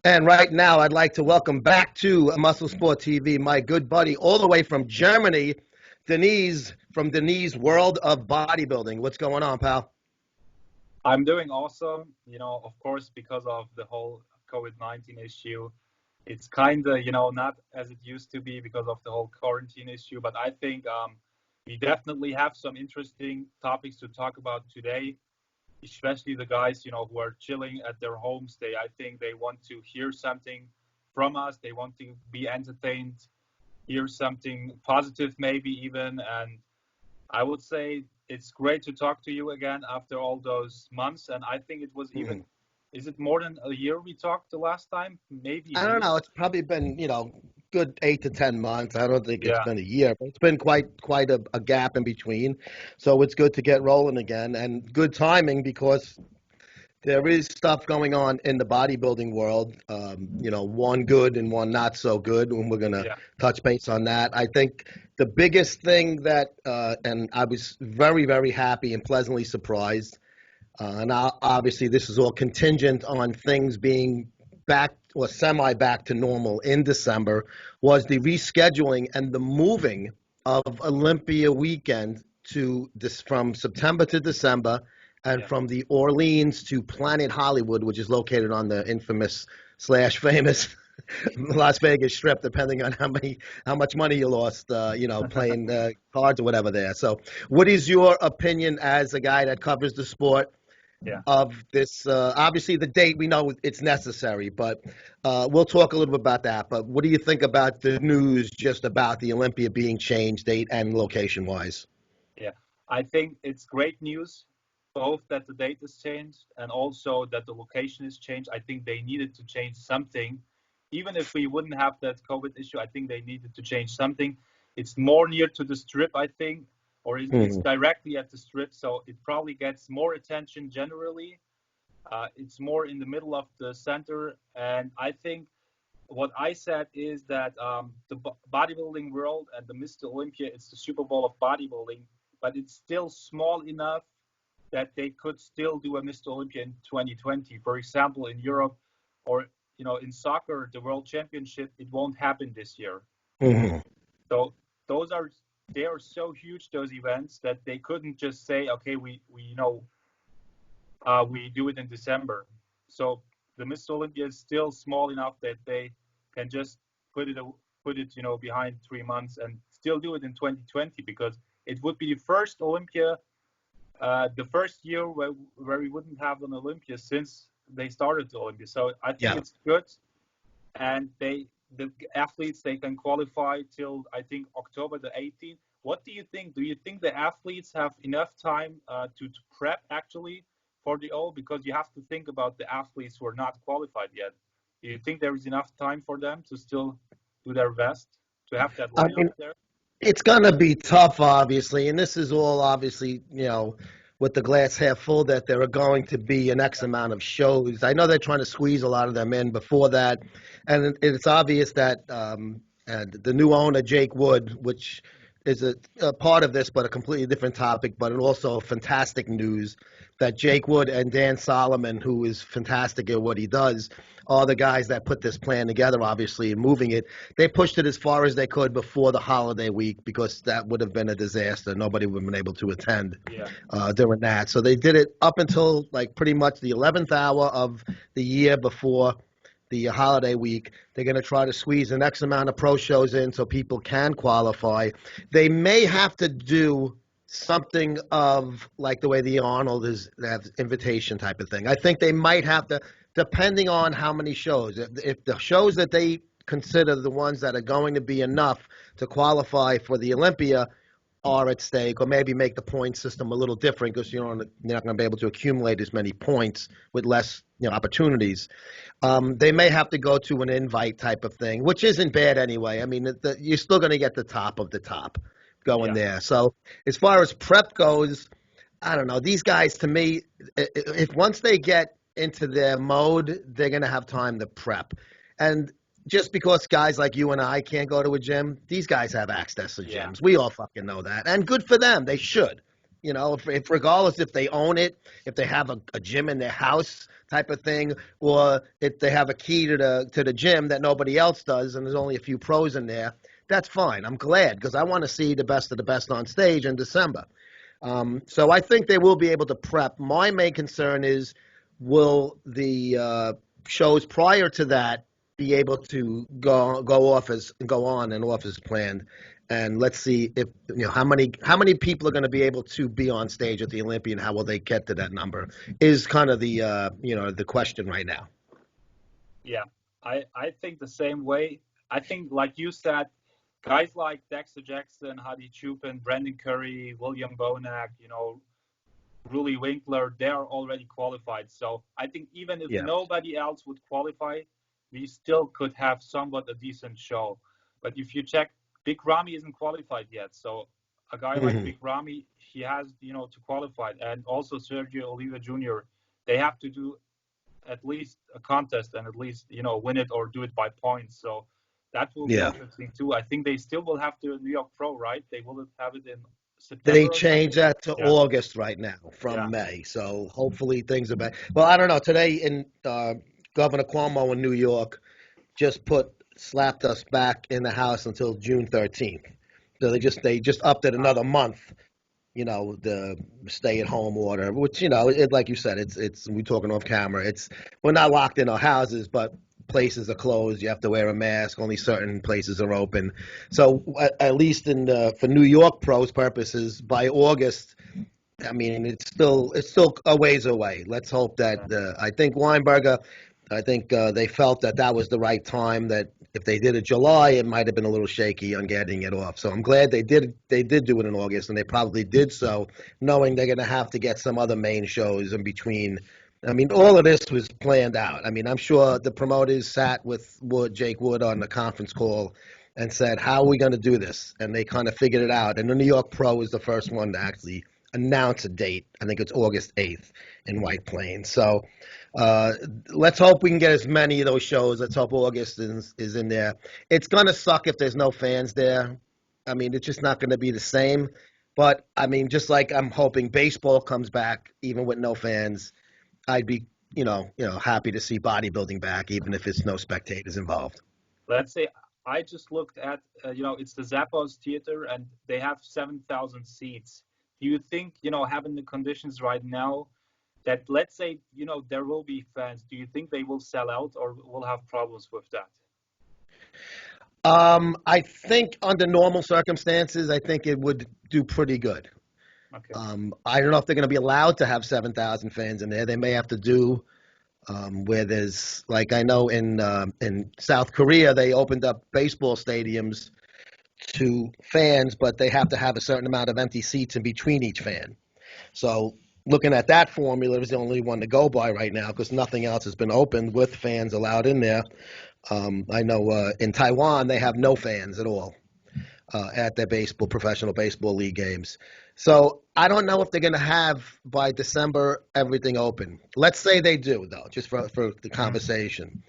And right now, I'd like to welcome back to Muscle Sport TV my good buddy, all the way from Germany, Deniz from Deniz World of Bodybuilding. What's going on, pal? I'm doing awesome. Of course, because of the whole COVID-19 issue, it's kind of, not as it used to be because of the whole quarantine issue. But I think we definitely have some interesting topics to talk about today, especially the guys, who are chilling at their homes. I think they want to hear something from us. They want to be entertained, hear something positive, maybe even. And I would say it's great to talk to you again after all those months. And I think it was even, is it more than a year we talked the last time? Maybe. I don't know. It's probably been, good 8 to 10 months. I don't think it's Yeah. been a year, but it's been quite a gap in between. So it's good to get rolling again, and good timing because there is stuff going on in the bodybuilding world. One good and one not so good, and we're gonna Yeah. touch base on that. I think the biggest thing that, and I was very, very happy and pleasantly surprised. Obviously, this is all contingent on things being back or semi back to normal in December, was the rescheduling and the moving of Olympia weekend to this from September to December, and Yeah. from the Orleans to Planet Hollywood, which is located on the infamous slash famous Las Vegas Strip, depending on how much money you lost, playing cards or whatever there. So, what is your opinion as a guy that covers the sport Yeah. of this? Obviously, the date, we know it's necessary, but we'll talk a little bit about that. But what do you think about the news just about the Olympia being changed, date and location wise? Yeah. I think it's great news, both that the date is changed and also that the location is changed. I think they needed to change something. Even if we wouldn't have that COVID issue, I think they needed to change something. It's more near to the strip, I think, or it's directly at the strip, so it probably gets more attention generally. It's more in the middle of the center, and I think what I said is that the bodybuilding world and the Mr. Olympia, it's the Super Bowl of bodybuilding, but it's still small enough that they could still do a Mr. Olympia in 2020. For example, in Europe or in soccer, the World Championship, it won't happen this year. Mm-hmm. So they are so huge, those events, that they couldn't just say, okay, we do it in December. So the Mr. Olympia is still small enough that they can just put it behind 3 months and still do it in 2020, because it would be the first Olympia, the first year where we wouldn't have an Olympia since they started the Olympia. So I think it's good, and the athletes, they can qualify till I think October the 18th. What do you think? Do you think the athletes have enough time to prep actually for the O? Because you have to think about the athletes who are not qualified yet. Do you think there is enough time for them to still do their best to have that I lineup mean, there? it's going to be tough, obviously, and this is all obviously, with the glass half full, that there are going to be an X amount of shows. I know they're trying to squeeze a lot of them in before that, and it's obvious that and the new owner, Jake Wood, which is a part of this, but a completely different topic, but also fantastic news that Jake Wood and Dan Solomon, who is fantastic at what he does, are the guys that put this plan together, obviously, and moving it. They pushed it as far as they could before the holiday week, because that would have been a disaster. Nobody would have been able to attend during that. So they did it up until like pretty much the 11th hour of the year before the holiday week. They're going to try to squeeze an X amount of pro shows in so people can qualify. They may have to do something of like the way the Arnold is, that invitation type of thing. I think they might have to, depending on how many shows. If the shows that they consider the ones that are going to be enough to qualify for the Olympia are at stake, or maybe make the point system a little different, because you're not going to be able to accumulate as many points with less opportunities. They may have to go to an invite type of thing, which isn't bad anyway. I mean, you're still going to get the top of the top going there. So as far as prep goes, I don't know. These guys, to me, if once they get into their mode, they're going to have time to prep. And just because guys like you and I can't go to a gym, these guys have access to gyms. We all fucking know that. And good for them. They should. if regardless if they own it, if they have a gym in their house type of thing, or if they have a key to the gym that nobody else does, and there's only a few pros in there, that's fine. I'm glad because I want to see the best of the best on stage in December. So I think they will be able to prep. My main concern is, will the shows prior to that be able to go on and off as planned? And let's see if how many people are going to be able to be on stage at the Olympia, and how will they get to that number? Is kind of the the question right now. Yeah, I think the same way. I think, like you said, guys like Dexter Jackson, Hadi Chupin, Brandon Curry, William Bonac, Ruli Winkler, they are already qualified. So I think even if nobody else would qualify, we still could have somewhat a decent show. But if you check, Big Ramy isn't qualified yet. So a guy like Big Ramy, he has, to qualify. And also Sergio Oliva Jr., they have to do at least a contest and at least, win it or do it by points. So that will be interesting too. I think they still will have the New York Pro, right? They will have it in September. They changed that to August right now from May. So hopefully things are back. Well, I don't know. Today in Governor Cuomo in New York just slapped us back in the house until June 13th. So they just upped it another month. The stay-at-home order, which like you said, it's we talking off camera. We're not locked in our houses, but places are closed. You have to wear a mask. Only certain places are open. So at least for New York pros purposes, by August, I mean it's still a ways away. Let's hope that I think Weinberger. I think they felt that was the right time. That if they did it July, it might have been a little shaky on getting it off. So I'm glad they did do it in August, and they probably did so, knowing they're going to have to get some other main shows in between. I mean, all of this was planned out. I mean, I'm sure the promoters sat with Jake Wood on the conference call and said, how are we going to do this? And they kind of figured it out. And the New York Pro was the first one to actually announce a date. I think it's August 8th in White Plains. So let's hope we can get as many of those shows. Let's hope August is in there. It's going to suck if there's no fans there. I mean, it's just not going to be the same. But, I mean, just like I'm hoping baseball comes back, even with no fans, I'd be, happy to see bodybuilding back, even if it's no spectators involved. Let's say I just looked at, it's the Zappos Theater, and they have 7,000 seats. Do you think, having the conditions right now, that let's say, there will be fans, do you think they will sell out or will have problems with that? I think under normal circumstances, I think it would do pretty good. Okay. I don't know if they're going to be allowed to have 7,000 fans in there. They may have to do where there's, like I know in South Korea, they opened up baseball stadiums to fans, but they have to have a certain amount of empty seats in between each fan. So looking at that formula is the only one to go by right now because nothing else has been opened with fans allowed in there. I know in Taiwan, they have no fans at all at their professional baseball league games. So I don't know if they're going to have by December everything open. Let's say they do, though, just for the conversation.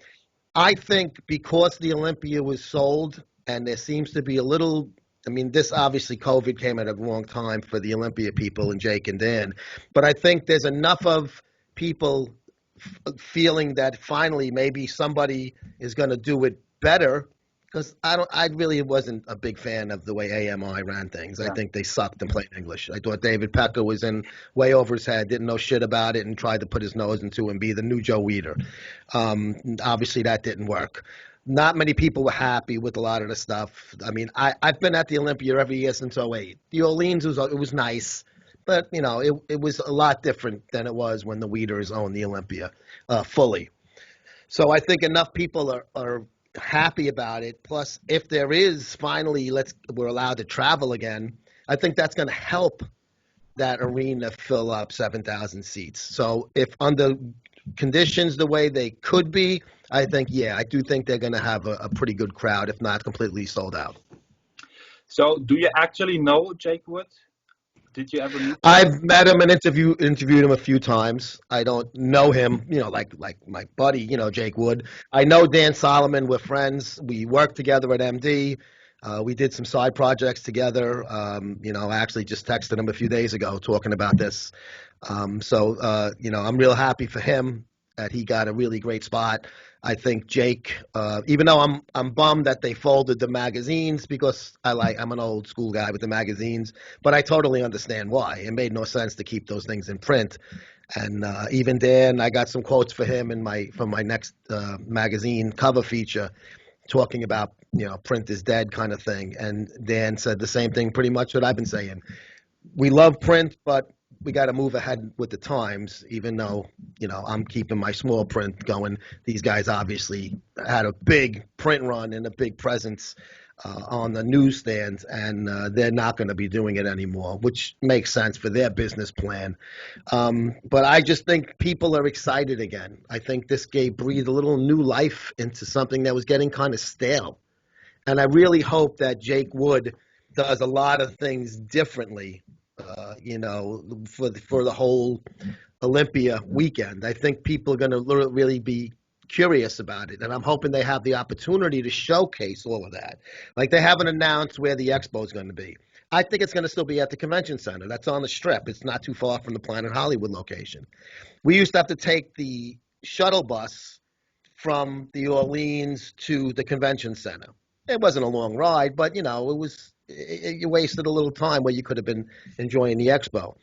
I think because the Olympia was sold and there seems to be a little, I mean, this obviously COVID came at a wrong time for the Olympia people and Jake and Dan, but I think there's enough of people feeling that finally maybe somebody is going to do it better. Because I really wasn't a big fan of the way AMI ran things. Yeah. I think they sucked in plain English. I thought David Pecker was in way over his head, didn't know shit about it, and tried to put his nose into and be the new Joe Weider. Obviously, that didn't work. Not many people were happy with a lot of the stuff. I mean, I've been at the Olympia every year since 2008. The Orleans it was nice, but it was a lot different than it was when the Weiders owned the Olympia fully. So I think enough people are happy about it. Plus, if there is finally we're allowed to travel again, I think that's going to help that arena fill up 7,000 seats. So if under conditions the way they could be, I do think they're going to have a pretty good crowd, if not completely sold out. So do you actually know Jake Wood? Did you ever meet him? I've met him and interviewed him a few times. I don't know him, like my buddy, Jake Wood. I know Dan Solomon. We're friends. We work together at MD. We did some side projects together. I actually just texted him a few days ago talking about this. I'm real happy for him that he got a really great spot. I think Jake, even though I'm bummed that they folded the magazines because I'm an old school guy with the magazines, but I totally understand why. It made no sense to keep those things in print. And even Dan, I got some quotes for him from my next magazine cover feature, talking about print is dead kind of thing. And Dan said the same thing pretty much what I've been saying. We love print, but we got to move ahead with the times, even though, I'm keeping my small print going. These guys obviously had a big print run and a big presence on the newsstands, and they're not going to be doing it anymore, which makes sense for their business plan. But I just think people are excited again. I think this breathed a little new life into something that was getting kind of stale. And I really hope that Jake Wood does a lot of things differently, for the whole Olympia weekend. I think people are going to really be curious about it, and I'm hoping they have the opportunity to showcase all of that. Like, they haven't announced where the expo is going to be. I think it's going to still be at the convention center. That's on the Strip. It's not too far from the Planet Hollywood location. We used to have to take the shuttle bus from the Orleans to the convention center. It wasn't a long ride, but you wasted a little time where you could have been enjoying the expo.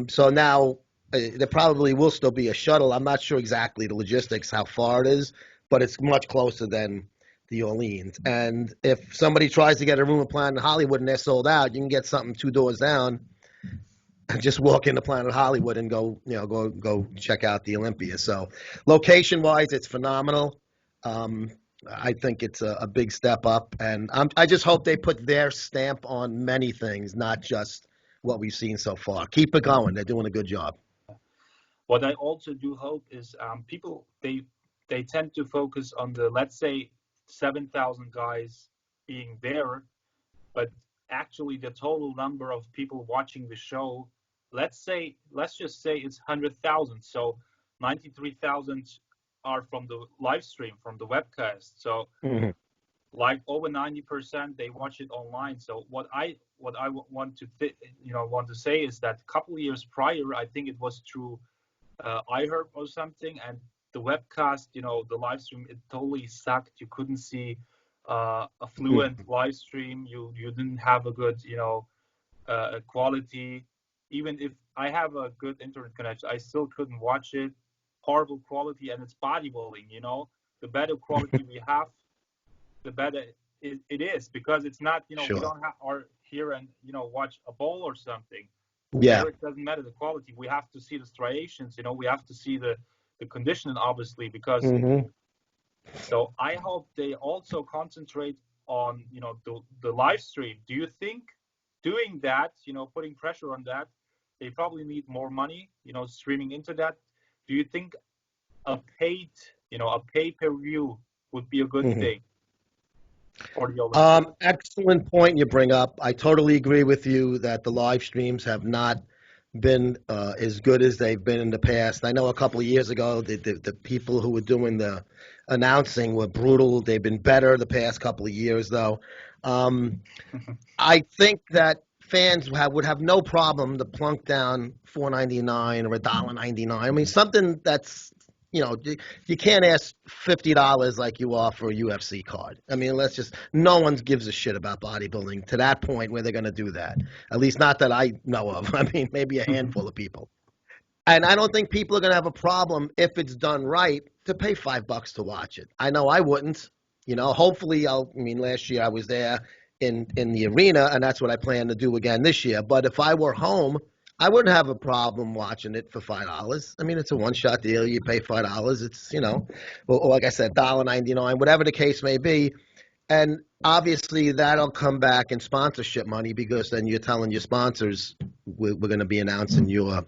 So now there probably will still be a shuttle. I'm not sure exactly the logistics, how far it is, but it's much closer than the Orleans. And if somebody tries to get a room at Planet Hollywood and they're sold out, you can get something 2 doors down and just walk into Planet Hollywood and go check out the Olympia. So location-wise, it's phenomenal. I think it's a big step up, and I just hope they put their stamp on many things, not just what we've seen so far. Keep it going. They're doing a good job. What I also do hope is people, they tend to focus on the, let's say, 7,000 guys being there, but actually the total number of people watching the show, let's just say it's 100,000. So 93,000 are from the live stream, from the webcast. So like over 90%, they watch it online. So what I want to say is that a couple of years prior, I think it was through iHerb or something, and the webcast, the live stream, it totally sucked. You couldn't see a fluent live stream. You didn't have a good quality. Even if I have a good internet connection, I still couldn't watch it. Horrible quality, and it's bodybuilding. The better quality we have, the better it is, because it's not Sure. We don't have or here and watch a bowl or something. Yeah. There, it doesn't matter the quality. We have to see the striations. We have to see the conditioning, obviously, because. So I hope they also concentrate on the live stream. Do you think doing that, putting pressure on that, they probably need more money, streaming into that? Do you think a pay-per-view would be a good thing for the Olympics? Excellent point you bring up. I totally agree with you that the live streams have not been as good as they've been in the past. I know a couple of years ago, the people who were doing the announcing were brutal. They've been better the past couple of years, though. I think that fans would have no problem to plunk down $4.99 or $1.99. I mean, something that's, you can't ask $50 like you are for a UFC card. I mean, no one gives a shit about bodybuilding to that point where they're going to do that. At least not that I know of. I mean, maybe a handful of people. And I don't think people are going to have a problem, if it's done right, to pay $5 to watch it. I know I wouldn't. Hopefully last year I was there in the arena, and that's what I plan to do again this year. But if I were home, I wouldn't have a problem watching it for $5. I mean, it's a one-shot deal. You pay $5. It's, well, like I said, $1.99, whatever the case may be. And obviously that'll come back in sponsorship money, because then you're telling your sponsors we're going to be announcing your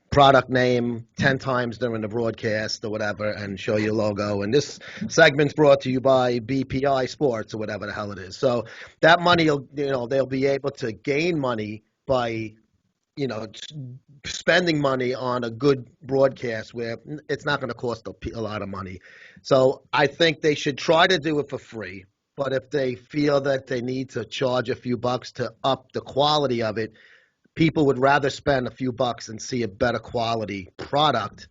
product name 10 times during the broadcast or whatever, and show your logo. And this segment's brought to you by BPI Sports or whatever the hell it is. So that money, they'll be able to gain money by, spending money on a good broadcast where it's not going to cost a lot of money. So I think they should try to do it for free. But if they feel that they need to charge a few bucks to up the quality of it, people would rather spend a few bucks and see a better quality product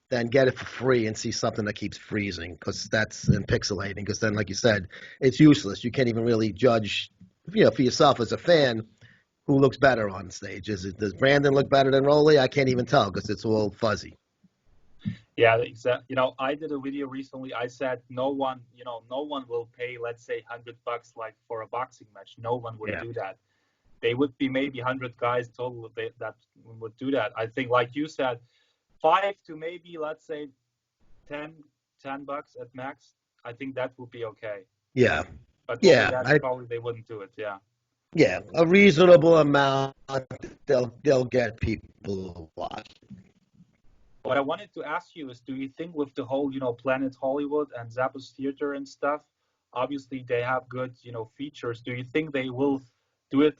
than get it for free and see something that keeps freezing because that's and pixelating. Because then, like you said, it's useless. You can't even really judge, for yourself as a fan, who looks better on stage. Does Brandon look better than Rolly? I can't even tell because it's all fuzzy. Yeah, exactly. I did a video recently. I said no one will pay, let's say, $100 like for a boxing match. No one would do that. They would be maybe 100 guys total that would do that. I think, like you said, 5 to maybe, let's say, 10 bucks at max. I think that would be okay. Yeah. But that, probably they wouldn't do it. Yeah. Yeah, a reasonable amount. They'll get people to watch. What I wanted to ask you is, do you think with the whole, Planet Hollywood and Zappos Theater and stuff, obviously they have good, features. Do you think they will do it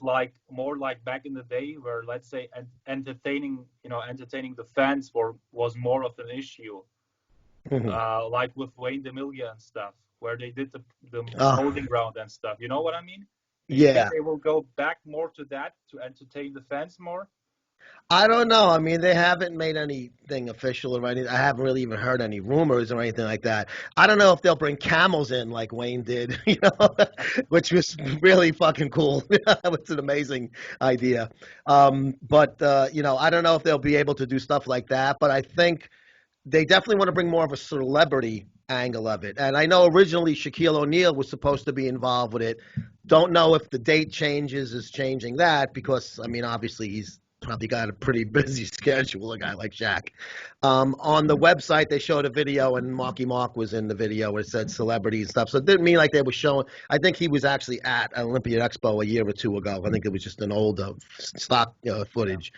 more like back in the day where, let's say, entertaining the fans was more of an issue, like with Wayne DeMilia and stuff, where they did the holding ground and stuff. You know what I mean? Do you think they will go back more to that to entertain the fans more? I don't know. I mean, they haven't made anything official or anything. I haven't really even heard any rumors or anything like that. I don't know if they'll bring camels in like Wayne did, which was really fucking cool. It's an amazing idea. But I don't know if they'll be able to do stuff like that. But I think they definitely want to bring more of a celebrity angle of it. And I know originally Shaquille O'Neal was supposed to be involved with it. Don't know if the date changes is changing that because, I mean, obviously he's probably got a pretty busy schedule, a guy like Shaq. On the website, they showed a video, and Marky Mark was in the video where it said celebrities and stuff. So it didn't mean like they were showing. I think he was actually at Olympia Expo a year or two ago. I think it was just an old stock footage.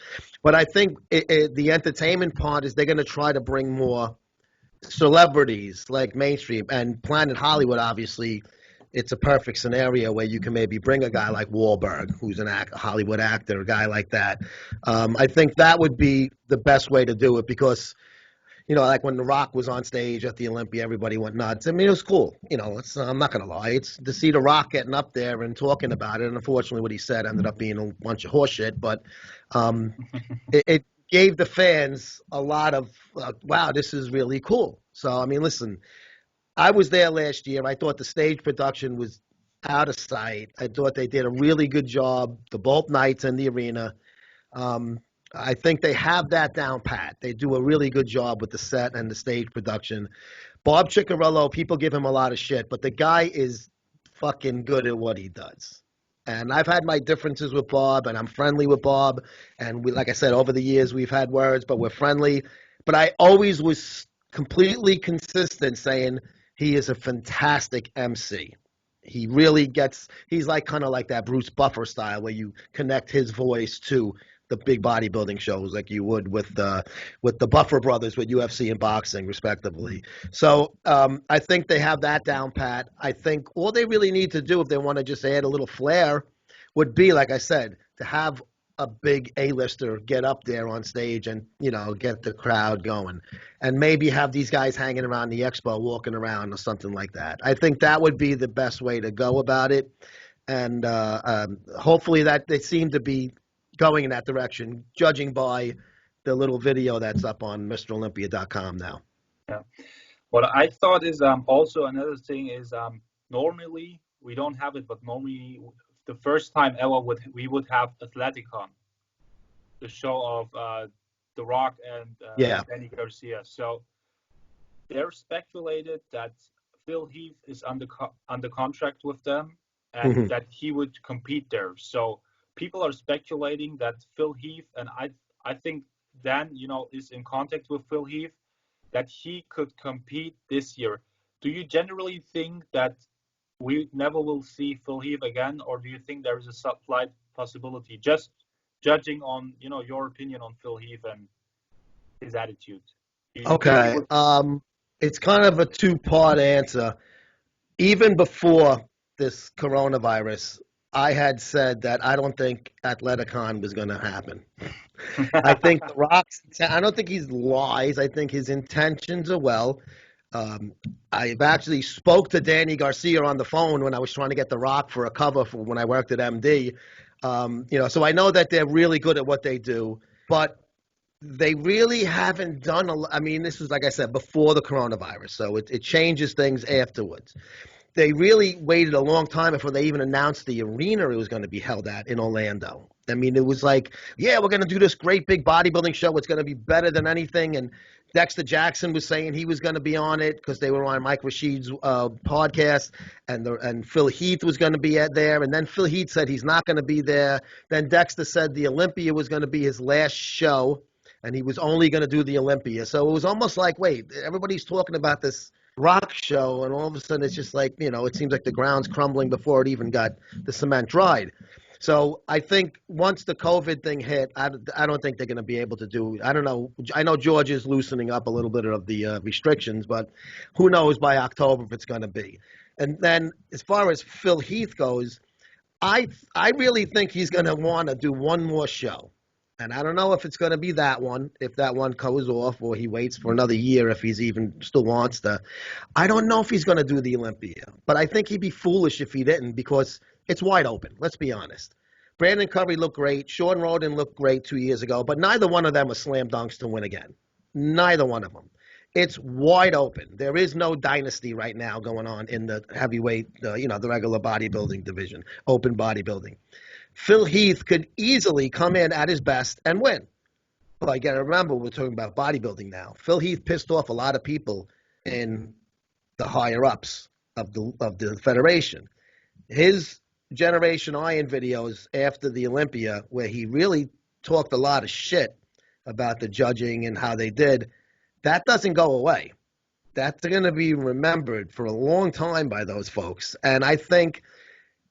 But I think the entertainment part is they're going to try to bring more celebrities like mainstream. And Planet Hollywood, obviously, it's a perfect scenario where you can maybe bring a guy like Wahlberg, who's a Hollywood actor, a guy like that. I think that would be the best way to do it because, like when The Rock was on stage at the Olympia, everybody went nuts. I mean, it was cool. I'm not going to lie. It's to see The Rock getting up there and talking about it. And unfortunately, what he said ended up being a bunch of horseshit. But it gave the fans a lot of, wow, this is really cool. So, I mean, listen, I was there last year. I thought the stage production was out of sight. I thought they did a really good job, both nights in the arena. I think they have that down pat. They do a really good job with the set and the stage production. Bob Ciccarello, people give him a lot of shit, but the guy is fucking good at what he does. And I've had my differences with Bob, and I'm friendly with Bob. And like I said, over the years, we've had words, but we're friendly. But I always was completely consistent saying, he is a fantastic MC. He really he's like kind of like that Bruce Buffer style where you connect his voice to the big bodybuilding shows like you would with the Buffer brothers with UFC and boxing, respectively. So I think they have that down pat. I think all they really need to do if they want to just add a little flair would be, like I said, to have a big A-lister get up there on stage and, get the crowd going and maybe have these guys hanging around the expo, walking around or something like that. I think that would be the best way to go about it. And hopefully that they seem to be going in that direction, judging by the little video that's up on MrOlympia.com now. Yeah. What I thought is also another thing is normally we don't have it, but normally the first time ever we would have Athleticon, the show of The Rock and Danny Garcia. So they're speculated that Phil Heath is under contract with them and that he would compete there. So people are speculating that Phil Heath, and I think Dan, is in contact with Phil Heath, that he could compete this year. Do you generally think that we never will see Phil Heath again, or do you think there is a slight possibility, just judging on, your opinion on Phil Heath and his attitude? Okay. It's kind of a two-part answer. Even before this coronavirus, I had said that I don't think Athleticon was going to happen. I think The Rock's, I don't think he's lies. I think his intentions are well. Um, I've actually spoke to Danny Garcia on the phone when I was trying to get The Rock for a cover for when I worked at MD. So I know that they're really good at what they do, but they really haven't done I mean, this was, like I said, before the coronavirus, so it changes things afterwards. They really waited a long time before they even announced the arena it was going to be held at in Orlando. I mean, it was like, yeah, we're going to do this great big bodybuilding show. It's going to be better than anything. And Dexter Jackson was saying he was going to be on it because they were on Mike Rashid's podcast, and Phil Heath was going to be there. And then Phil Heath said he's not going to be there. Then Dexter said the Olympia was going to be his last show, and he was only going to do the Olympia. So it was almost like, wait, everybody's talking about this Rock show, and all of a sudden it's just like, it seems like the ground's crumbling before it even got the cement dried. So I think once the COVID thing hit, I don't think they're going to be able to do. I don't know. I know George is loosening up a little bit of the restrictions, but who knows by October if it's going to be. And then as far as Phil Heath goes, I really think he's going to want to do one more show. And I don't know if it's going to be that one, if that one goes off, or he waits for another year if he's even still wants to. I don't know if he's going to do the Olympia, but I think he'd be foolish if he didn't because it's wide open. Let's be honest. Brandon Curry looked great. Sean Roden looked great 2 years ago, but neither one of them are slam dunks to win again. Neither one of them. It's wide open. There is no dynasty right now going on in the heavyweight, the regular bodybuilding division, open bodybuilding. Phil Heath could easily come in at his best and win. But I got to remember, we're talking about bodybuilding now. Phil Heath pissed off a lot of people in the higher ups of the federation. His Generation Iron videos after the Olympia, where he really talked a lot of shit about the judging and how they did, that doesn't go away. That's going to be remembered for a long time by those folks. And I think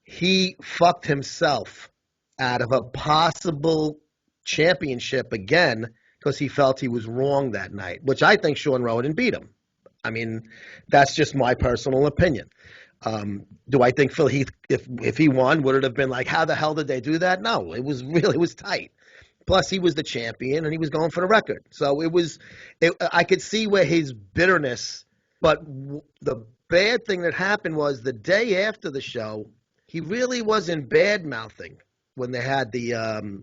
he fucked himself out of a possible championship again because he felt he was wrong that night, which I think Sean Roden beat him. I mean, that's just my personal opinion. Do I think Phil Heath, if he won, would it have been like, how the hell did they do that? No, it was tight. Plus, he was the champion, and he was going for the record. So I could see where his bitterness, but the bad thing that happened was the day after the show, he really wasn't bad-mouthing when they had the,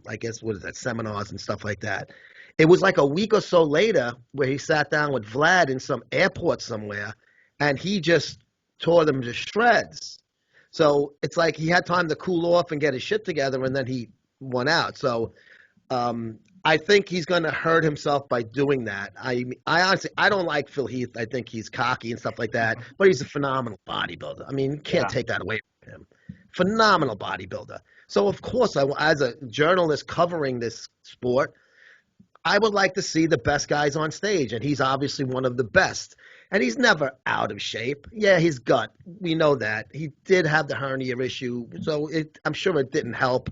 I guess, what is that, seminars and stuff like that. It was like a week or so later where he sat down with Vlad in some airport somewhere, and he just tore them to shreds. So it's like he had time to cool off and get his shit together, and then he won out. So I think he's going to hurt himself by doing that. I honestly, I don't like Phil Heath. I think he's cocky and stuff like that, but he's a phenomenal bodybuilder. I mean, can't take that away from him. Phenomenal bodybuilder. So, of course, as a journalist covering this sport, I would like to see the best guys on stage, and he's obviously one of the best. And he's never out of shape. Yeah, his gut, we know that. He did have the hernia issue, so I'm sure it didn't help.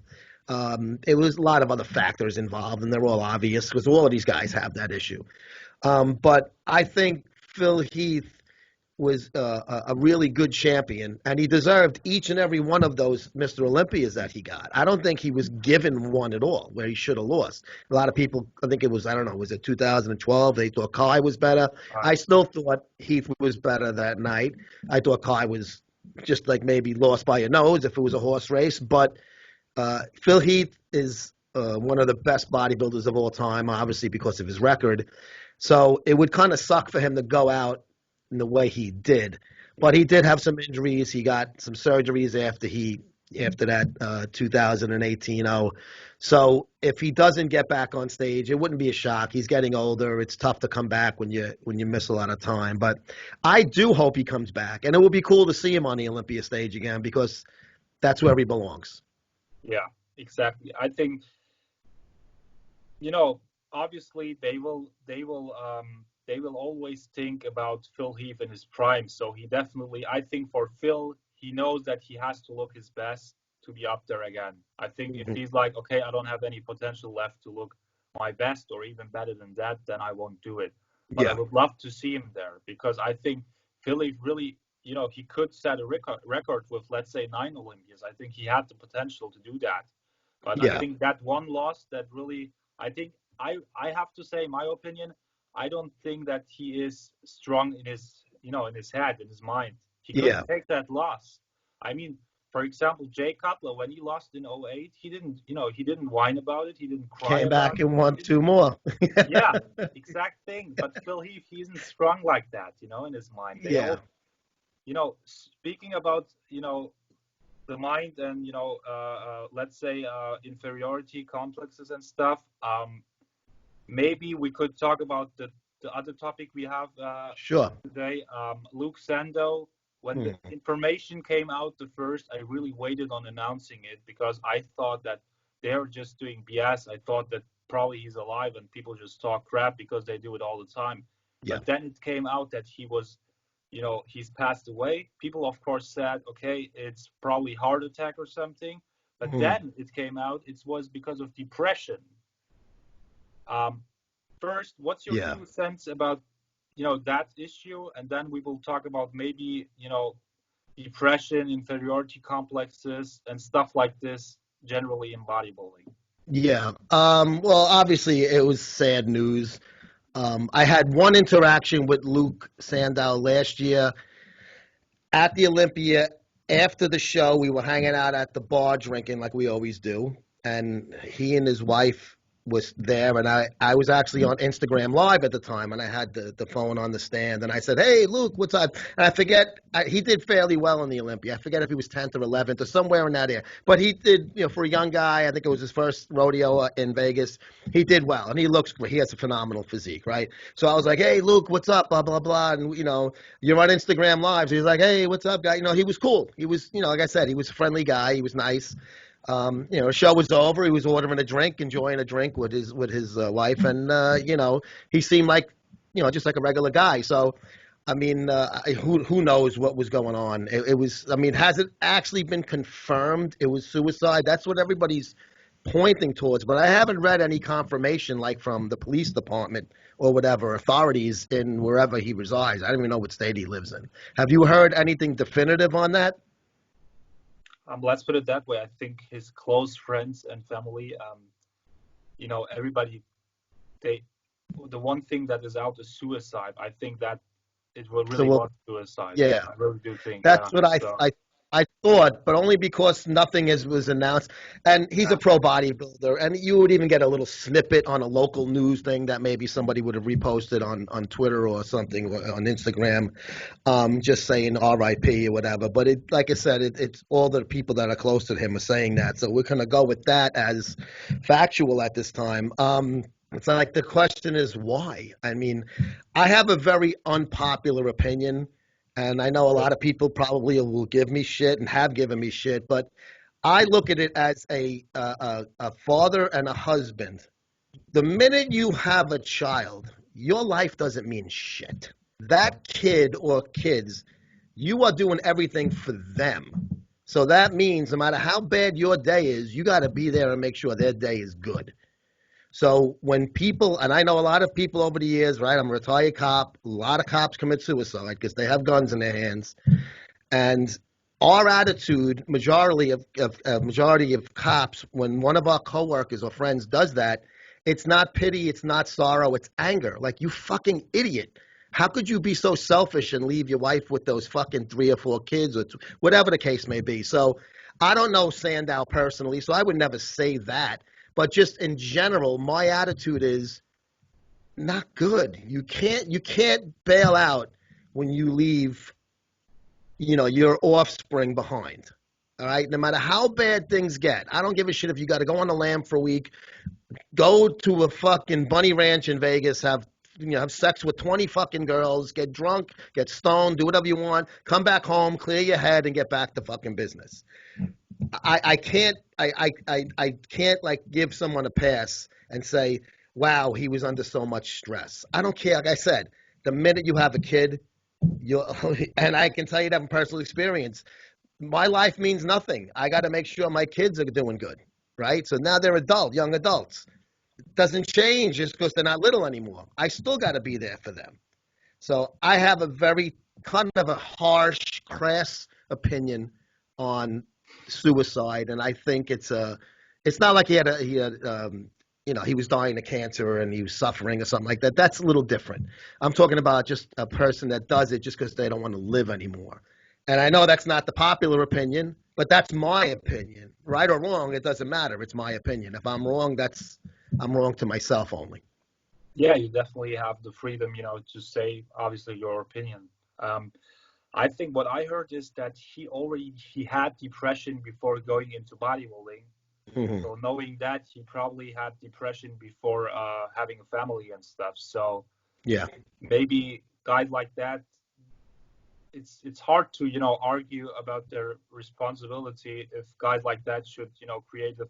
It was a lot of other factors involved, and they're all obvious because all of these guys have that issue. But I think Phil Heath was a really good champion, and he deserved each and every one of those Mr. Olympias that he got. I don't think he was given one at all where he should have lost. A lot of people, I think it was, I don't know, was it 2012? They thought Kai was better. I still thought Heath was better that night. I thought Kai was just like maybe lost by a nose if it was a horse race. But Phil Heath is one of the best bodybuilders of all time, obviously because of his record. So it would kind of suck for him to go out in the way he did. But he did have some injuries. He got some surgeries after that 2018. So if he doesn't get back on stage, it wouldn't be a shock. He's getting older. It's tough to come back when you miss a lot of time. But I do hope he comes back. And it would be cool to see him on the Olympia stage again because that's where he belongs. Yeah, exactly. I think, obviously they will always think about Phil Heath in his prime. So he definitely, I think for Phil, he knows that he has to look his best to be up there again. I think if he's like, okay, I don't have any potential left to look my best or even better than that, then I won't do it. But I would love to see him there because I think Phil Heath really, he could set a record with, let's say, 9 Olympias. I think he had the potential to do that. But I think that one loss that really, I think I have to say, my opinion, I don't think that he is strong in his in his head, in his mind. He Yeah. couldn't take that loss. I mean, for example, Jay Cutler, when he lost in '08, he didn't whine about it. He didn't cry Came about back it. and He won didn't, two more. yeah, exact thing. But Phil Heath, he isn't strong like that, in his mind. They Yeah. all, speaking about, the mind and, let's say, inferiority complexes and stuff. Maybe we could talk about the other topic we have Sure. today. Luke Sandoe, when the Hmm. information came out the first, I really waited on announcing it because I thought that they were just doing BS. I thought that probably he's alive and people just talk crap because they do it all the time. Yeah. But then it came out that he's passed away. People, of course, said, okay, it's probably heart attack or something. But Hmm. then it came out it was because of depression. Um, First, what's your Yeah. 2 cents about that issue, and then we will talk about maybe depression, inferiority complexes, and stuff like this generally in bodybuilding. Yeah. Well, obviously, it was sad news. I had one interaction with Luke Sandow last year at the Olympia. After the show, we were hanging out at the bar drinking like we always do. And he and his wife was there. And I was actually on Instagram Live at the time. And I had the phone on the stand. And I said, "Hey, Luke, what's up?" And I forget, he did fairly well in the Olympia. I forget if he was 10th or 11th or somewhere in that area. But he did, for a young guy, I think it was his first rodeo in Vegas. He did well. And he looks great. He has a phenomenal physique, right? So I was like, "Hey, Luke, what's up?" Blah, blah, blah. And, you're on Instagram Live. So he's like, "Hey, what's up, guy?" He was cool. He was, like I said, he was a friendly guy. He was nice. The show was over. He was ordering a drink, enjoying a drink with his wife, and he seemed like, just like a regular guy. So, I mean, who knows what was going on? It was. I mean, has it actually been confirmed it was suicide? That's what everybody's pointing towards, but I haven't read any confirmation, like from the police department or whatever authorities in wherever he resides. I don't even know what state he lives in. Have you heard anything definitive on that? Let's put it that way. I think his close friends and family, everybody, they, the one thing that is out is suicide. I think that it will So, really well, was suicide. yeah. I really do think, yeah. That's what So, I thought, but only because nothing was announced. And he's yeah. a pro bodybuilder, and you would even get a little snippet on a local news thing that maybe somebody would have reposted on Twitter or something, or on Instagram, just saying R.I.P. or whatever. But like I said, it's all the people that are close to him are saying that, so we're gonna go with that as factual at this time. It's like the question is why. I mean, I have a very unpopular opinion. And I know a lot of people probably will give me shit and have given me shit, but I look at it as a father and a husband. The minute you have a child, your life doesn't mean shit. That kid or kids, you are doing everything for them. So that means no matter how bad your day is, you got to be there and make sure their day is good. So when people, and I know a lot of people over the years, right? I'm a retired cop. A lot of cops commit suicide because they have guns in their hands. And our attitude, majority of cops, when one of our coworkers or friends does that, it's not pity, it's not sorrow, it's anger. Like, you fucking idiot. How could you be so selfish and leave your wife with those fucking 3 or 4 kids, or whatever the case may be? So I don't know Sandow personally, so I would never say that. But just in general, my attitude is not good. You can't bail out when you leave, your offspring behind. All right. No matter how bad things get, I don't give a shit if you got to go on the lam for a week, go to a fucking bunny ranch in Vegas, have sex with 20 fucking girls, get drunk, get stoned, do whatever you want, come back home, clear your head, and get back to fucking business. I can't like give someone a pass and say, wow, he was under so much stress. I don't care. Like I said, the minute you have a kid, you and I can tell you that from personal experience. My life means nothing. I got to make sure my kids are doing good, right? So now they're young adults. It doesn't change just because they're not little anymore. I still got to be there for them. So I have a very kind of a harsh, crass opinion on suicide, and I think it's not like he had he was dying of cancer and he was suffering or something like that. That's a little different. I'm talking about just a person that does it just because they don't want to live anymore. And I know that's not the popular opinion, but that's my opinion. Right or wrong, it doesn't matter. It's my opinion. If I'm wrong, I'm wrong to myself only. Yeah, you definitely have the freedom, to say obviously your opinion. Um, I think what I heard is that he had depression before going into bodybuilding. Hmm. So knowing that, he probably had depression before having a family and stuff. So Yeah. maybe guys like that, it's hard to argue about their responsibility if guys like that should create a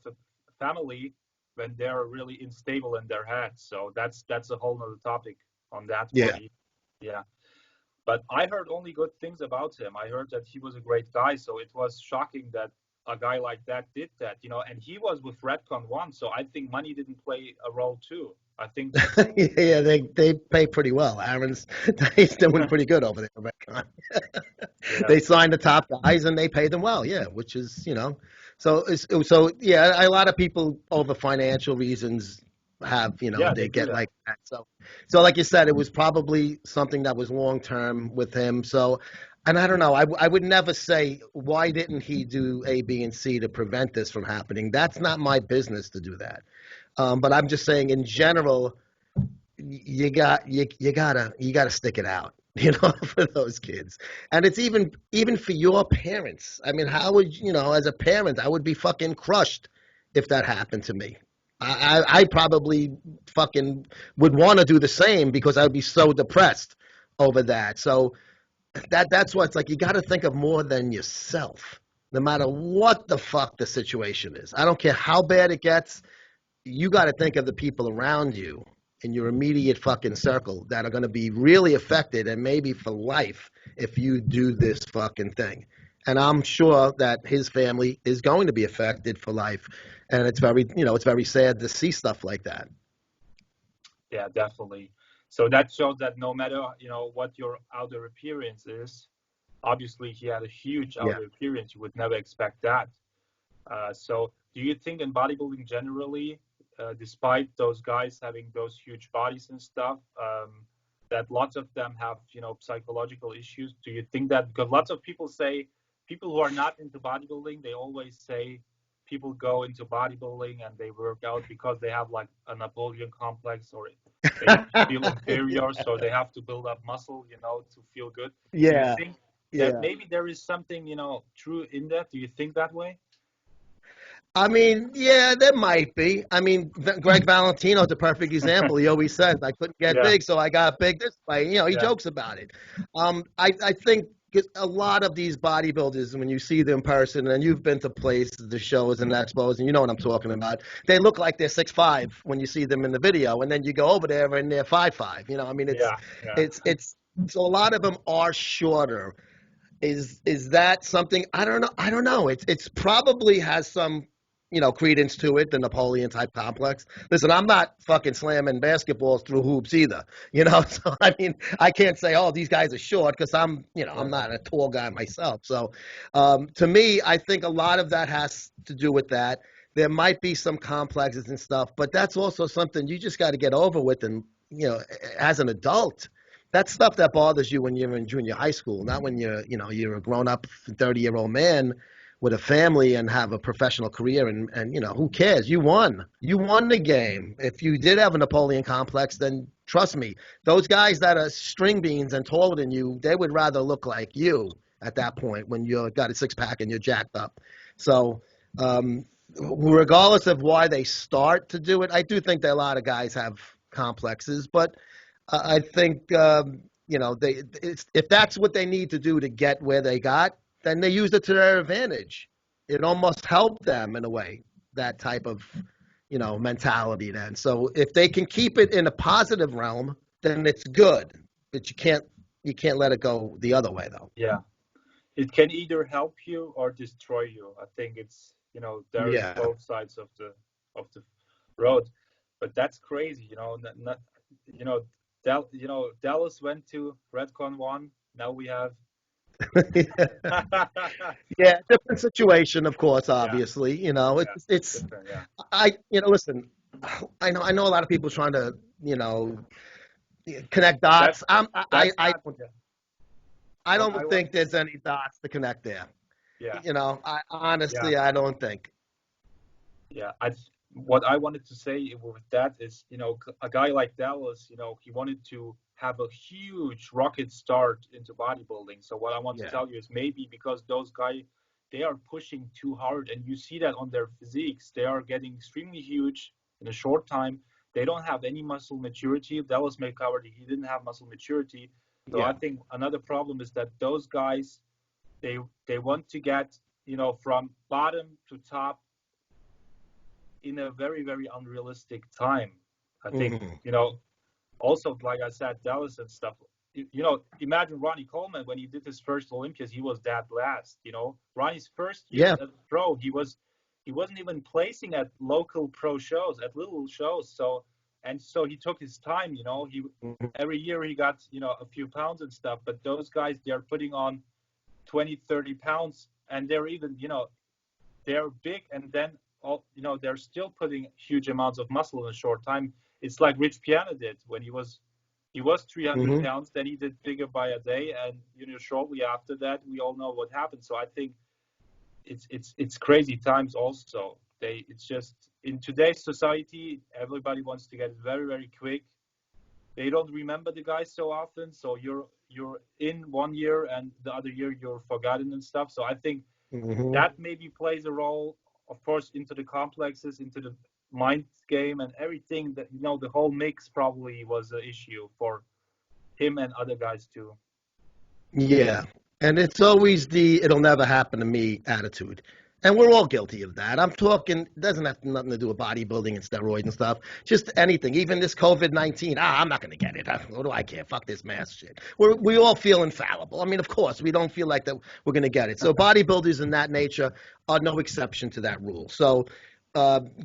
family when they're really unstable in their head. So that's a whole nother topic on that for Yeah. me. Yeah. But I heard only good things about him. I heard that he was a great guy, so it was shocking that a guy like that did that, and he was with Redcon One, so I think money didn't play a role too. I think, Yeah, they pay pretty well. Aaron's he's doing pretty good over there. Redcon. yeah, They sign the top guys and they pay them well. Yeah, which is so yeah. A lot of people over financial reasons have yeah, they they do get that. like that. So like you said, it was probably something that was long term with him. So. And I don't know. I would never say why didn't he do A, B, and C to prevent this from happening. That's not my business to do that. But I'm just saying, in general, you gotta stick it out, for those kids. And it's even for your parents. I mean, how would as a parent, I would be fucking crushed if that happened to me. I probably fucking would want to do the same because I would be so depressed over that. So that's why it's like you got to think of more than yourself, no matter what the fuck the situation is. I don't care how bad it gets. You got to think of the people around you in your immediate fucking circle that are going to be really affected and maybe for life if you do this fucking thing. And I'm sure that his family is going to be affected for life. And it's very sad to see stuff like that. Yeah, definitely. So that shows that no matter what your outer appearance is, obviously he had a huge Yeah. outer appearance. You would never expect that. So do you think in bodybuilding generally, despite those guys having those huge bodies and stuff, that lots of them have psychological issues? Do you think that, because lots of people say, people who are not into bodybuilding, they always say people go into bodybuilding and they work out because they have like a Napoleon complex, or they feel inferior, so they have to build up muscle, to feel good. Do you Yeah. think that Yeah. maybe there is something true in that? Do you think that way? I mean, yeah, there might be. I mean, Greg Valentino's a perfect example. He always says, I couldn't get Yeah, big, so I got big this way. He yeah, jokes about it. I think a lot of these bodybuilders, when you see them in person, and you've been to places, the shows and expos, and you know what I'm talking about, they look like they're 6'5" when you see them in the video, and then you go over there and they're 5'5". I mean, yeah, yeah, it's so a lot of them are shorter. Is that something? I don't know. I don't know. It's probably has some credence to it, the Napoleon type complex. Listen, I'm not fucking slamming basketballs through hoops either. So I mean, I can't say, oh, these guys are short because I'm yeah, not a tall guy myself. So to me, I think a lot of that has to do with that. There might be some complexes and stuff, but that's also something you just got to get over with, and as an adult. That's stuff that bothers you when you're in junior high school, not when you're a grown up 30-year-old man with a family and have a professional career, and who cares? You won the game. If you did have a Napoleon complex, then trust me, those guys that are string beans and taller than you, they would rather look like you at that point when you got a six-pack and you're jacked up. So regardless of why they start to do it, I do think that a lot of guys have complexes, but I think if that's what they need to do to get where they got, then they used it to their advantage. It almost helped them in a way, that type of mentality. Then, so if they can keep it in a positive realm, then it's good. But you can't let it go the other way, though. yeah. It can either help you or destroy you. I think it's there is Yeah. both sides of the road. But that's crazy, not you know Dallas went to Redcon One. Now we have Yeah, different situation, of course. yeah, Obviously, yeah, it's different, yeah, listen. I know a lot of people trying to, connect dots. That's that's not. Yeah, I what don't I think wanted to. there's any dots to connect there. Yeah, I yeah, honestly, I don't think. yeah. What I wanted to say with that is, a guy like Dallas, he wanted to have a huge rocket start into bodybuilding. So what I want to Yeah. tell you is maybe because those guys, they are pushing too hard, and you see that on their physiques. They are getting extremely huge in a short time. They don't have any muscle maturity. Dallas may cover he didn't have muscle maturity. So I Yeah. think another problem is that those guys, they want to get, from bottom to top in a very, very unrealistic time. I think, Hmm. also, like I said, Dallas and stuff. Imagine Ronnie Coleman when he did his first Olympias, he was that last. Ronnie's first years Yeah. as a pro, he wasn't even placing at local pro shows, at little shows. So he took his time. He Mhm. every year he got a few pounds and stuff. But those guys, they are putting on 20, 30 pounds, and they're even they're big, and then they're still putting huge amounts of muscle in a short time. It's like Rich Piana did when he was 300 Hmm. pounds, then he did bigger by a day, and shortly after that we all know what happened. So I think it's crazy times also. It's just in today's society, everybody wants to get it very, very quick. They don't remember the guys so often, so you're in one year and the other year you're forgotten and stuff. So I think Hmm. that maybe plays a role, of course, into the complexes, into the mind game and everything. That the whole mix probably was an issue for him and other guys too. Yeah. And it's always the "it'll never happen to me" attitude. And we're all guilty of that. I'm talking, it doesn't have nothing to do with bodybuilding and steroids and stuff. Just anything. Even this COVID-19. I'm not going to get it. What do I care? Fuck this mask shit. We all feel infallible. I mean, of course, we don't feel like that we're going to get it. So bodybuilders in that nature are no exception to that rule. So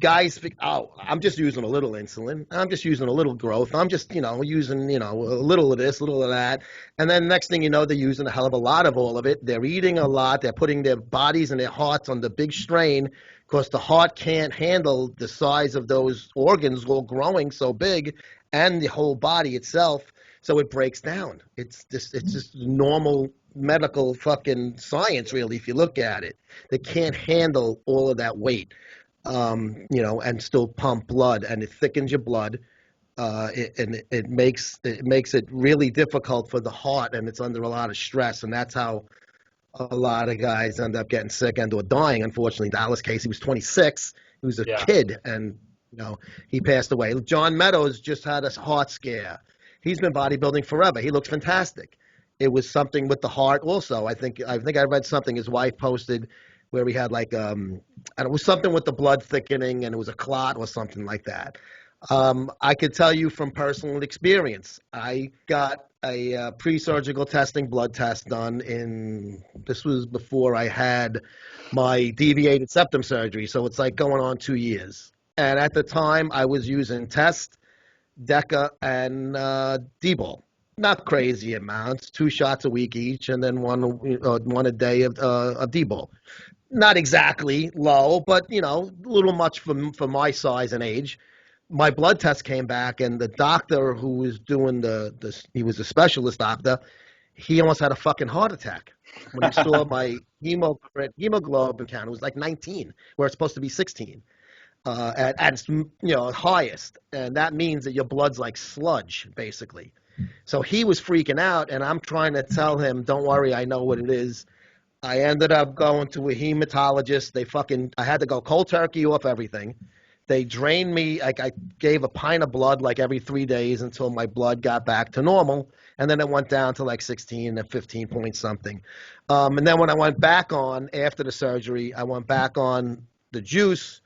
guys, oh, I'm just using a little insulin. I'm just using a little growth. I'm just, using, a little of this, a little of that. And then next thing you know, they're using a hell of a lot of all of it. They're eating a lot. They're putting their bodies and their hearts under big strain because the heart can't handle the size of those organs all growing so big and the whole body itself. So it breaks down. It's just normal medical fucking science, really, if you look at it. They can't handle all of that weight, and still pump blood, and it thickens your blood. It makes it really difficult for the heart, and it's under a lot of stress, and that's how a lot of guys end up getting sick and or dying. Unfortunately, Dallas case, he was 26, he was a Yeah, kid, and he passed away. John Meadows just had a heart scare. He's been bodybuilding forever. He looks fantastic. It was something with the heart also. I think I read something his wife posted where he had like and it was something with the blood thickening, and it was a clot or something like that. I could tell you from personal experience. I got a pre-surgical testing blood test done in. This was before I had my deviated septum surgery, so it's like going on 2 years. And at the time, I was using Test, Deca, and D-bol. Not crazy amounts, 2 shots a week each, and then one a day of D-bol. Not exactly low, but a little much for my size and age. My blood test came back, and the doctor who was doing he was a specialist doctor. He almost had a fucking heart attack when he saw my hemoglobin count. It was like 19, where it's supposed to be 16 at its highest, and that means that your blood's like sludge, basically. So he was freaking out, and I'm trying to tell him, "Don't worry, I know what it is." I ended up going to a hematologist. I had to go cold turkey off everything. They drained me. Like, I gave a pint of blood like every 3 days until my blood got back to normal. And then it went down to like 16 and 15 point something. And then when I went back on after the surgery, I went back on the juice.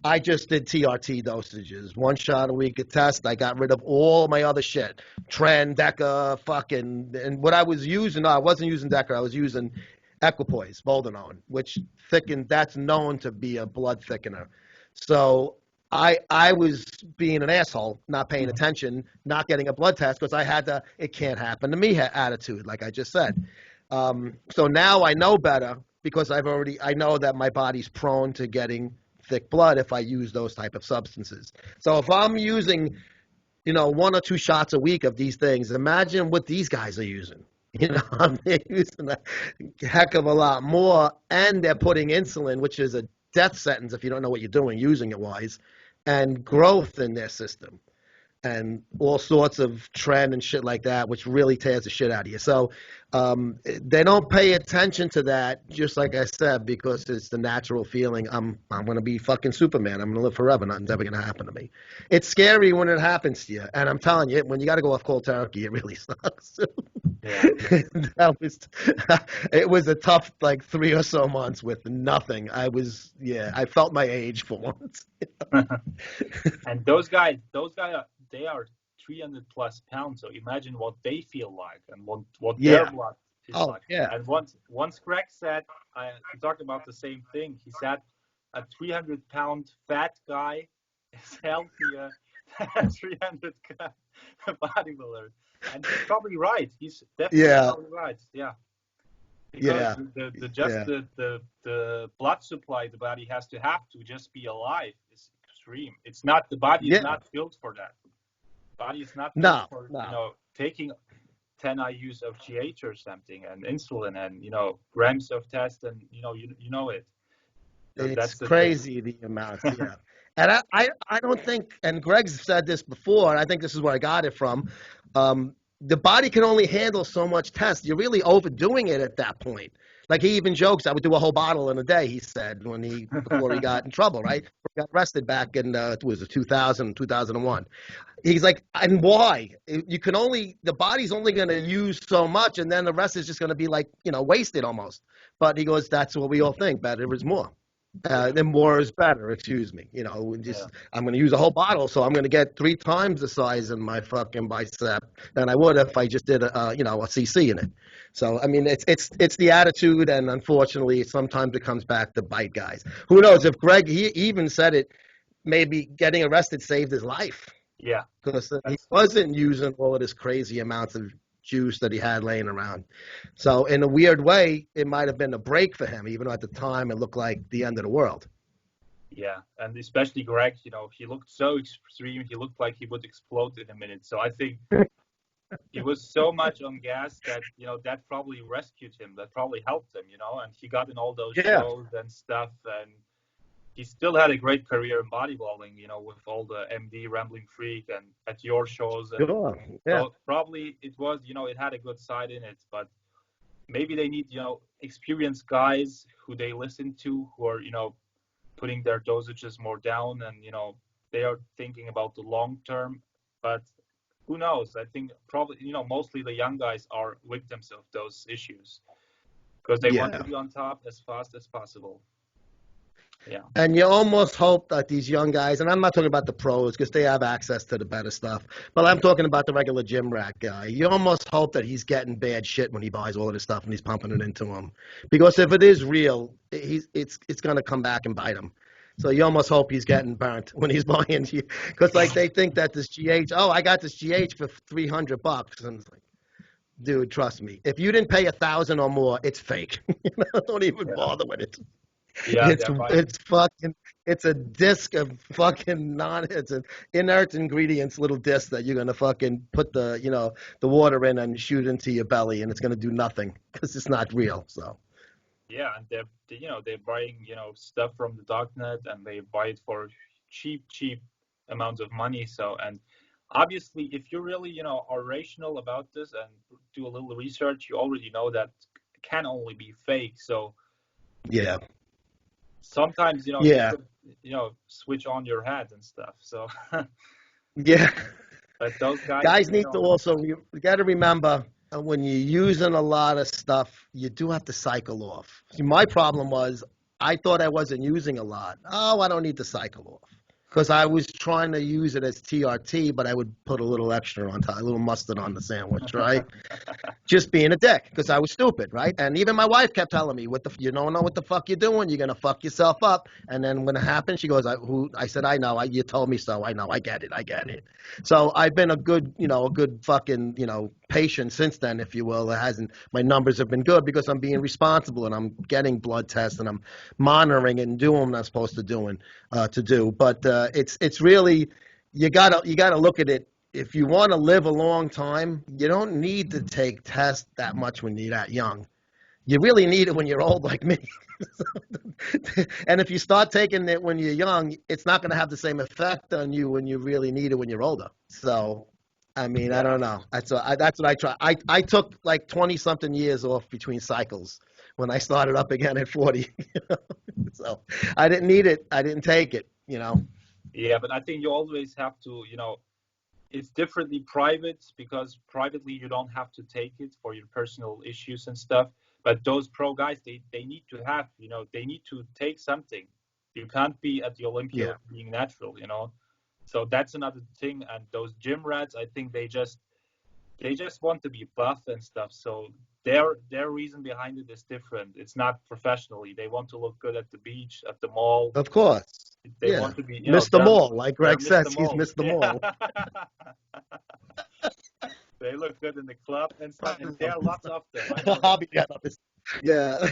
I just did TRT dosages, 1 shot a week of test. I got rid of all my other shit, Tren, Deca, fucking, and what I was using. No, I wasn't using Deca. I was using equipoise, boldenone, which thickened. That's known to be a blood thickener. So I was being an asshole, not paying attention, not getting a blood test because I had the "it can't happen to me" attitude, like I just said. So now I know better because I know that my body's prone to getting thick blood if I use those type of substances. So if I'm using, 1 or 2 shots a week of these things, imagine what these guys are using. They're using a heck of a lot more, and they're putting insulin, which is a death sentence if you don't know what you're doing using it wise, and growth in their system, and all sorts of trend and shit like that, which really tears the shit out of you. So they don't pay attention to that, just like I said, because it's the natural feeling. I'm going to be fucking Superman. I'm going to live forever. Nothing's ever going to happen to me. It's scary when it happens to you. And I'm telling you, when you got to go off cold turkey, it really sucks. Yeah. It was a tough, 3 or so months with nothing. I felt my age for once. And those guys they are 300 plus pounds. So imagine what they feel like and what their blood is like. Yeah. And once Greg said, he talked about the same thing. He said a 300-pound fat guy is healthier than a 300 bodybuilder. And he's probably right. He's definitely probably right. Yeah. Because the blood supply the body has to have to just be alive is extreme. It's not, the body is not built for that. Body is not built for taking 10 IUs of GH or something, and insulin, and grams of test, and you know it. So it's crazy the amounts. Yeah. And I don't think, and Greg's said this before, and I think this is where I got it from. The body can only handle so much test. You're really overdoing it at that point. Like, he even jokes, I would do a whole bottle in a day, he said, before he got in trouble, right? He got arrested back in, 2001. He's like, and why? You can only, the body's only going to use so much, and then the rest is just going to be wasted almost. But he goes, that's what we all think, better is more. Then more is better, excuse me. I'm going to use a whole bottle, so I'm going to get 3 times the size in my fucking bicep than I would if I just did a CC in it. So, I mean, it's the attitude, and unfortunately, sometimes it comes back to bite guys. Who knows? If Greg, he even said it, maybe getting arrested saved his life. Yeah. Because he wasn't using all of this crazy amounts of juice that he had laying around. So in a weird way, it might have been a break for him, even though at the time it looked like the end of the world. Yeah, and especially Greg, he looked so extreme. He looked like he would explode in a minute. So I think he was so much on gas that, that probably rescued him. That probably helped him, and he got in all those shows and stuff. And he still had a great career in bodybuilding, with all the MD Rambling Freak and at your shows. And so probably it was, it had a good side in it, but maybe they need, experienced guys who they listen to, who are, putting their dosages more down, and, they are thinking about the long term. But who knows? I think probably, mostly the young guys are victims of those issues because they want to be on top as fast as possible. Yeah. And you almost hope that these young guys, and I'm not talking about the pros because they have access to the better stuff, but I'm talking about the regular gym rat guy. You almost hope that he's getting bad shit when he buys all of this stuff and he's pumping it into him. Because if it is real, it's going to come back and bite him. So you almost hope he's getting burnt when he's buying you. Because they think that this GH, I got this GH for $300. And it's like, dude, trust me. If you didn't pay $1,000 or more, it's fake. Don't even bother with it. Yeah, it's a disc of fucking it's an inert ingredients little disc that you're gonna fucking put the water in and shoot into your belly, and it's gonna do nothing because it's not real. So yeah, and they're buying stuff from the darknet, and they buy it for cheap amounts of money. So, and obviously if you really are rational about this and do a little research, you already know that it can only be fake. So yeah. Sometimes, you could, switch on your head and stuff. So, yeah. But those guys need to also, you got to remember, when you're using a lot of stuff, you do have to cycle off. See, my problem was I thought I wasn't using a lot. Oh, I don't need to cycle off. Because I was trying to use it as TRT, but I would put a little extra on top, a little mustard on the sandwich, right? Just being a dick, because I was stupid, right? And even my wife kept telling me, you don't know what the fuck you're doing. You're going to fuck yourself up. And then when it happened, she goes, I said, I know. You told me so. I know. I get it. So I've been a good fucking, patient since then, if you will. It hasn't. My numbers have been good because I'm being responsible and I'm getting blood tests and I'm monitoring and doing what I'm supposed to do. But it's really you gotta look at it. If you want to live a long time, you don't need to take tests that much when you're that young. You really need it when you're old like me. And if you start taking it when you're young, it's not going to have the same effect on you when you really need it when you're older. So, I mean, I don't know. That's what I try. I took like 20 something years off between cycles when I started up again at 40. So I didn't need it. I didn't take it, Yeah, but I think you always have to, it's differently private, because privately you don't have to take it for your personal issues and stuff. But those pro guys, they need to have, they need to take something. You can't be at the Olympia being natural, So that's another thing. And those gym rats, I think they just want to be buff and stuff. So their reason behind it is different. It's not professionally. They want to look good at the beach, at the mall. Of course. They want to be, Mr. Mall, like Greg says, he's Mr. Mall. They look good in the club and stuff, and there are lots of them. Yeah.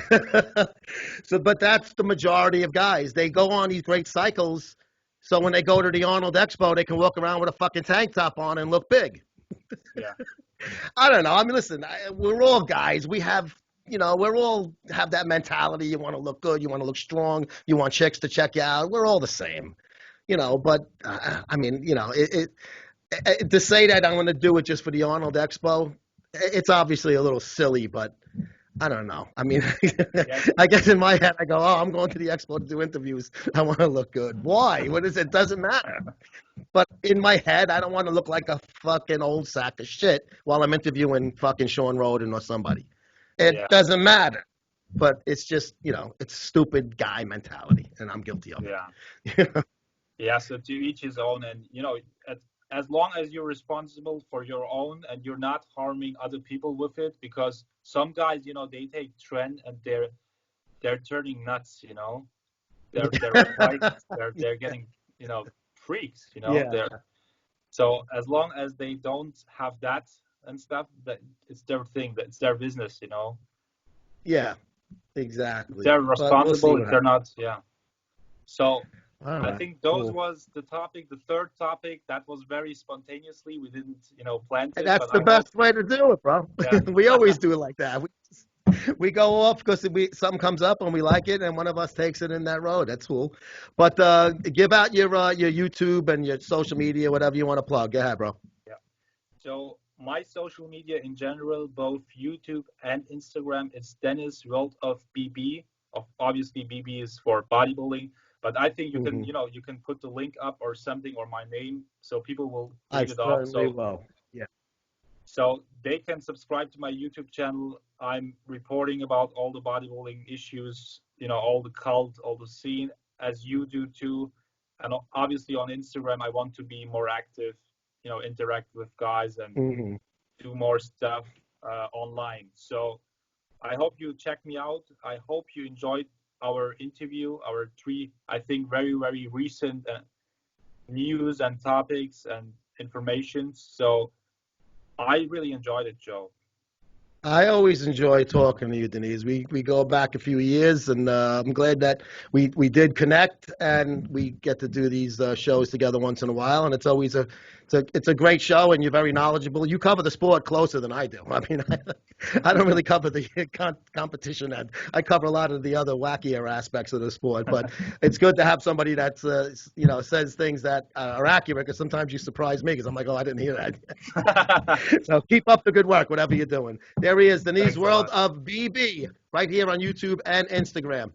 So, but that's the majority of guys. They go on these great cycles, so when they go to the Arnold Expo, they can walk around with a fucking tank top on and look big. Yeah. I don't know. I mean, listen, we're all guys. We have, we're all have that mentality. You want to look good. You want to look strong. You want chicks to check you out. We're all the same, But I mean, to say that I'm going to do it just for the Arnold Expo, it's obviously a little silly, but I don't know. I mean, I guess in my head, I go, I'm going to the Expo to do interviews. I want to look good. Why? What is it? Doesn't matter. But in my head, I don't want to look like a fucking old sack of shit while I'm interviewing fucking Sean Roden or somebody. It doesn't matter. But it's just, it's stupid guy mentality, and I'm guilty of it. Yeah. Yeah, so to each his own. And, as long as you're responsible for your own and you're not harming other people with it, because some guys, they take trend and they're turning nuts, they're they're getting, freaks, so as long as they don't have that and stuff, that it's their thing, that's their business, Yeah, exactly. They're responsible if they're not. So right, I think those was the topic. The third topic, that was very spontaneously. We didn't, plan it. That's the best way to do it, bro. Yeah. We always do it like that. We go off because something comes up and we like it, and one of us takes it in that road. That's cool. But give out your YouTube and your social media, whatever you want to plug. Go ahead, bro. Yeah. So my social media in general, both YouTube and Instagram, it's Deniz WORLDOFBB. Obviously, BB is for bodybuilding. But I think you can, you can put the link up or something, or my name, so people will read it off. So they can subscribe to my YouTube channel. I'm reporting about all the bodybuilding issues, all the cult, all the scene, as you do too. And obviously on Instagram, I want to be more active, interact with guys and do more stuff online. So I hope you check me out. I hope you enjoyed our interview, our three, I think, very, very recent news and topics and information. So I really enjoyed it, Joe. I always enjoy talking to you, Deniz. We go back a few years, and I'm glad that we did connect, and we get to do these shows together once in a while. And it's always it's a great show, and you're very knowledgeable. You cover the sport closer than I do. I mean, I don't really cover the competition end. I cover a lot of the other wackier aspects of the sport. But it's good to have somebody that says things that are accurate, because sometimes you surprise me, because I'm like, oh, I didn't hear that. So keep up the good work, whatever you're doing. There he is, Deniz WORLDOFBB, right here on YouTube and Instagram.